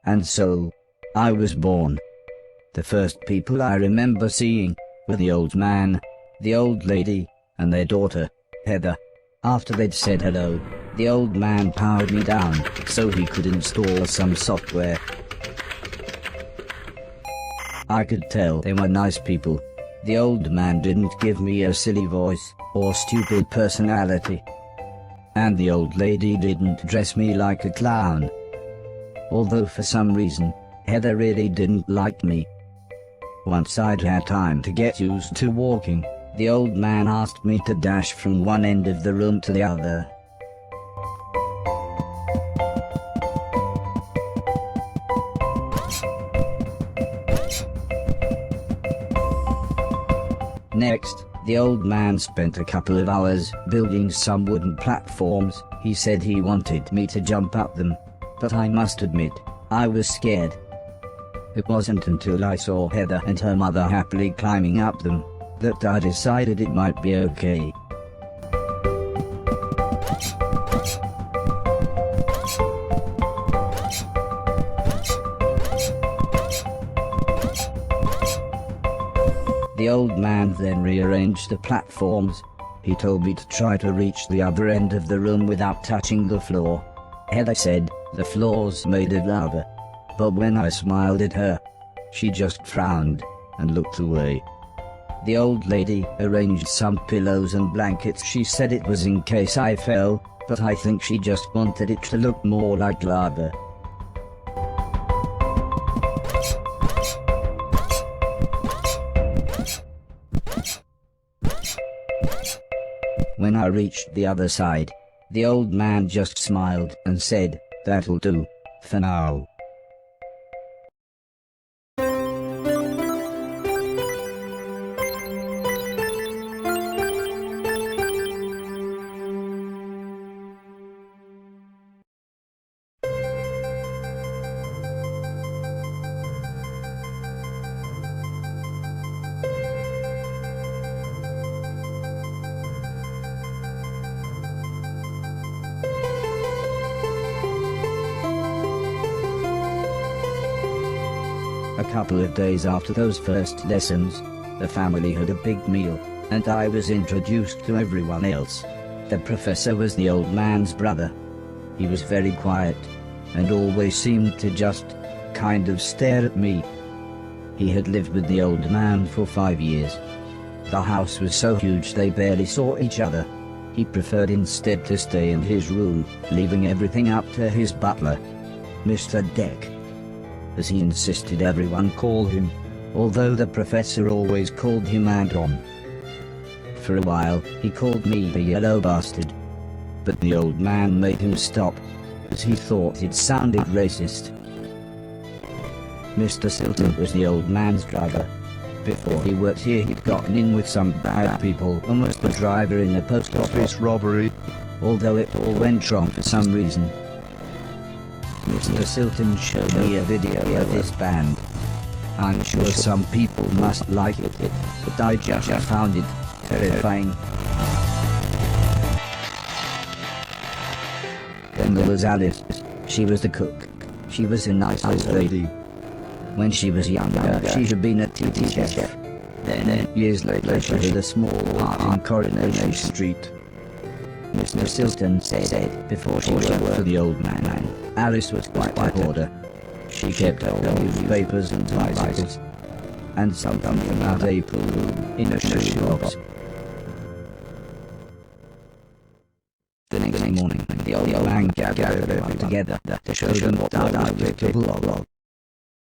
And so, I was born. The first people I remember seeing were the old man, the old lady, and their daughter, Heather. After they'd said hello, the old man powered me down so he could install some software. I could tell they were nice people. The old man didn't give me a silly voice or stupid personality. And the old lady didn't dress me like a clown. Although for some reason, Heather really didn't like me. Once I'd had time to get used to walking, the old man asked me to dash from one end of the room to the other. Next, the old man spent a couple of hours building some wooden platforms. He said he wanted me to jump up them, but I must admit, I was scared. It wasn't until I saw Heather and her mother happily climbing up them that I decided it might be okay. The old man then rearranged the platforms. He told me to try to reach the other end of the room without touching the floor. Heather said the floor's made of lava, but when I smiled at her, she just frowned and looked away. The old lady arranged some pillows and blankets. She said it was in case I fell, but I think she just wanted it to look more like lava. When I reached the other side, the old man just smiled and said, "That'll do, for now." A couple of days after those first lessons, the family had a big meal, and I was introduced to everyone else. The professor was the old man's brother. He was very quiet, and always seemed to just kind of stare at me. He had lived with the old man for 5 years. The house was so huge they barely saw each other. He preferred instead to stay in his room, leaving everything up to his butler, Mr. Deck, as he insisted everyone call him, although the professor always called him Anton. For a while, he called me the yellow bastard, but the old man made him stop, as he thought it sounded racist. Mr. Silton was the old man's driver. Before he worked here, he'd gotten in with some bad people, almost a driver in a post office robbery, although it all went wrong for some reason. Mr. Silton showed me a video of this band. I'm sure some people must like it, but I just found it terrifying. Then there was Alice. She was the cook. She was a nice old lady. When she was younger, she had been a TT chef. Then, years later, she had a small part in Coronation Street. Mr. Silton said before she worked for the old man, Alice was quite a hoarder. She kept old newspapers and bicycles, and sometimes from out a pool room in a shoebox. The next morning, the old man gathered everyone together to show them what I was capable of.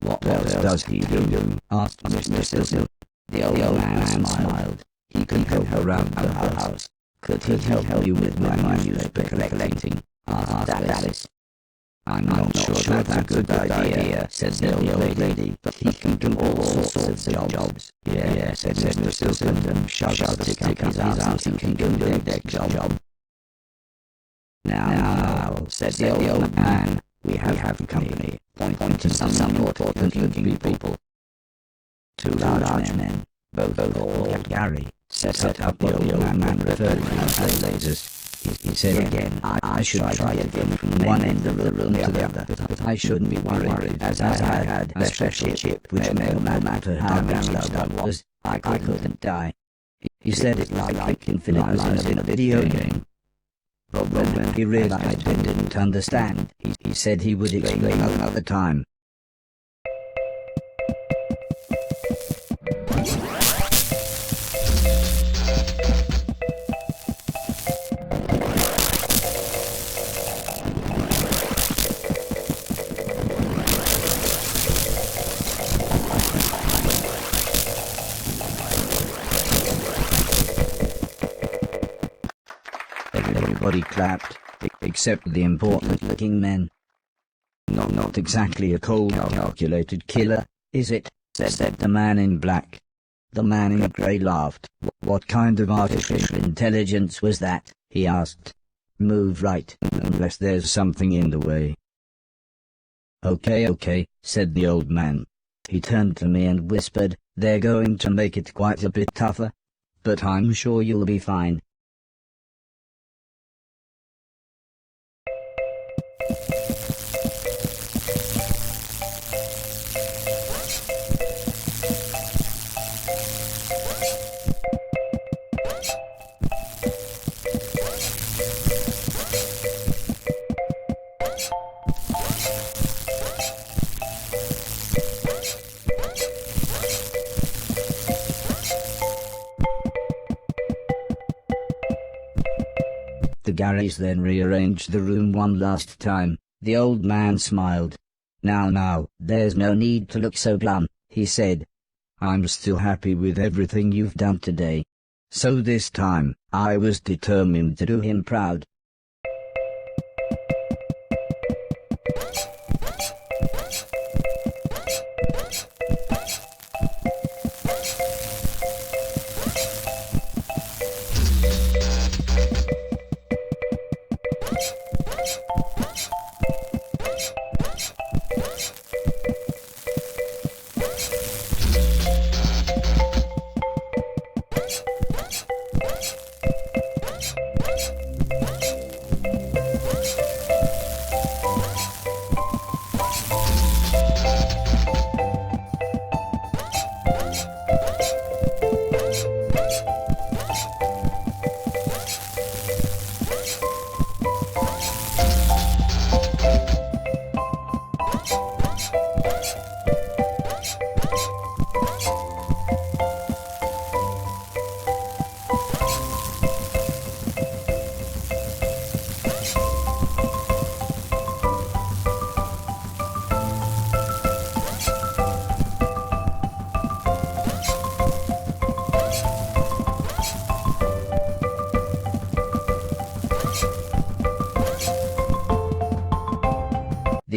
What else does he do? Asked Mr. Silton. The old man smiled. He could help around the house. Could he help you with my newspaper collecting? Asked Alice. I'm not sure that's a good idea, said the old lady, but he can do all sorts of jobs. Yeah, said Mr. Silton, and shoved the stick up his ass and can do the deck job. Now, said the old man, we have company, pointing to some important-looking people. Two large men, both called Gary, set up the old man referring to as lasers. He said again, I should try again from one end of the room to the other, but I shouldn't be worried, as I had a special chip which no matter how damaged I was, I couldn't die. He said it like infinite lines in a video game. But when he realized I didn't understand, he said he would explain another time. Everybody clapped, except the important-looking men. Not exactly a cold, calculated killer, is it? Said the man in black. The man in grey laughed. What kind of artificial intelligence was that? He asked. Move right, unless there's something in the way. Okay, said the old man. He turned to me and whispered, they're going to make it quite a bit tougher, but I'm sure you'll be fine. The Garys then rearranged the room one last time. The old man smiled. Now, there's no need to look so glum, he said. I'm still happy with everything you've done today. So this time, I was determined to do him proud.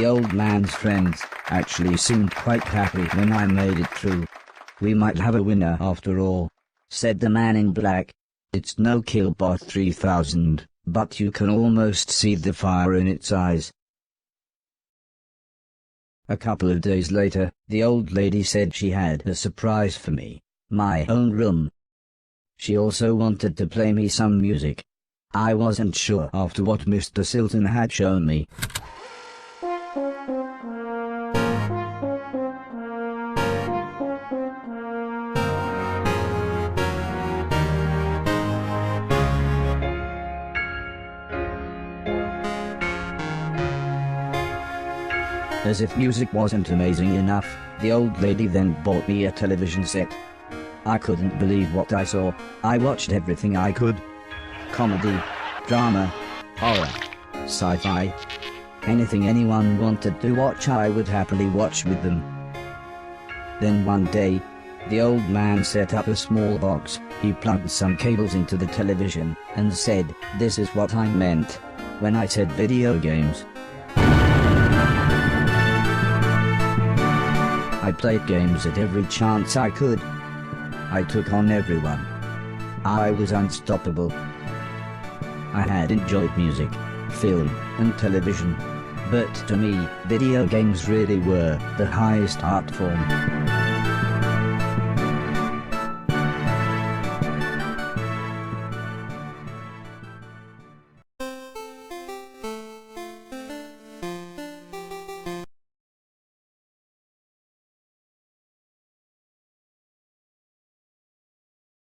The old man's friends actually seemed quite happy when I made it through. "We might have a winner after all," said the man in black. "It's no Killbot 3000, but you can almost see the fire in its eyes." A couple of days later, the old lady said she had a surprise for me, my own room. She also wanted to play me some music. I wasn't sure after what Mr. Silton had shown me. As if music wasn't amazing enough, the old lady then bought me a television set. I couldn't believe what I saw. I watched everything I could. Comedy, drama, horror, sci-fi. Anything anyone wanted to watch I would happily watch with them. Then one day, the old man set up a small box. He plugged some cables into the television and said, "This is what I meant when I said video games." I played games at every chance I could. I took on everyone. I was unstoppable. I had enjoyed music, film, and television. But to me, video games really were the highest art form.